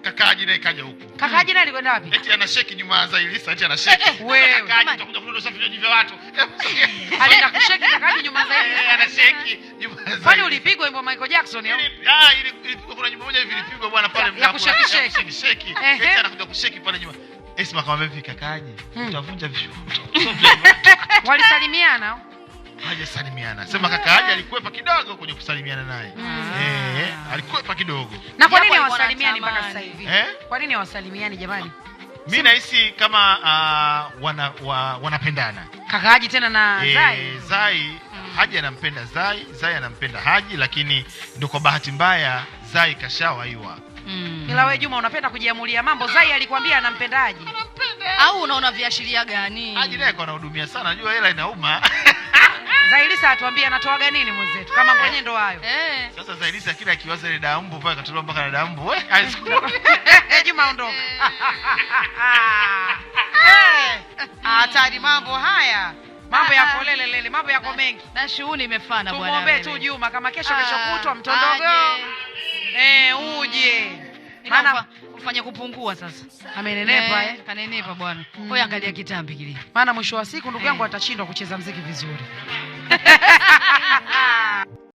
Kakaji naye kaja huko. Kakaji naye alikwenda wapi? Eti ana sheki nyuma za Ilisa, eti ana sheki. Wewe Kakaji utakuja kudondosha vinywaji vya watu. Alienda kusheki Kakaji nyuma za Ilisa. Ana sheki nyuma za. Kwani ulipigwa wimbo Michael Jackson au? Ilipigwa kuna nyimbo moja hivi ilipigwa bwana pale mtaani. Ya kusheki sheki. Eti anakuja kusheki pale nyuma. Esma akamwambia vipi Kakaji? Utavunja vishuto. Walisalimiana? Hajasalimiana. Sema Kakaji alikwepa kidogo kwenye kusalimiana naye. Alikwepa kidogo. Na kwa nini hawasalimiani mpaka sasa hivi? Kwa nini hawasalimiani jamani? Mimi nahisi kama wanapendana. Kakaji tena na Zai. Zai Haji anampenda Zai, Zai anampenda Haji, lakini ndio kwa bahati mbaya Zai kashawaiwa. Ila wewe Juma unapenda kujiamulia mambo. Zai alikwambia anampenda Haji. Au unaona viashiria gani? Haji naye anahudumia sana, najua hela inauma. Zailisa atuambie anatoaga nini mwenzetu kama mwenye ndo hayo. Sasa Zailisa kila akiwaza ile dambu pale katolewa mpaka na dambu. Juma ondoka. Hatari mambo haya. Mambo yako lele, mambo yako mengi. Na shughuli imefana bwana. Tumuombe tu Juma kama kesho kutwa mtondogo. Uje. Maana ufanye kupungua sasa. Amenenepa kanenepa bwana. Wewe angalia kitambi kile. Maana mwisho wa siku ndugu yangu atashindwa kucheza muziki vizuri.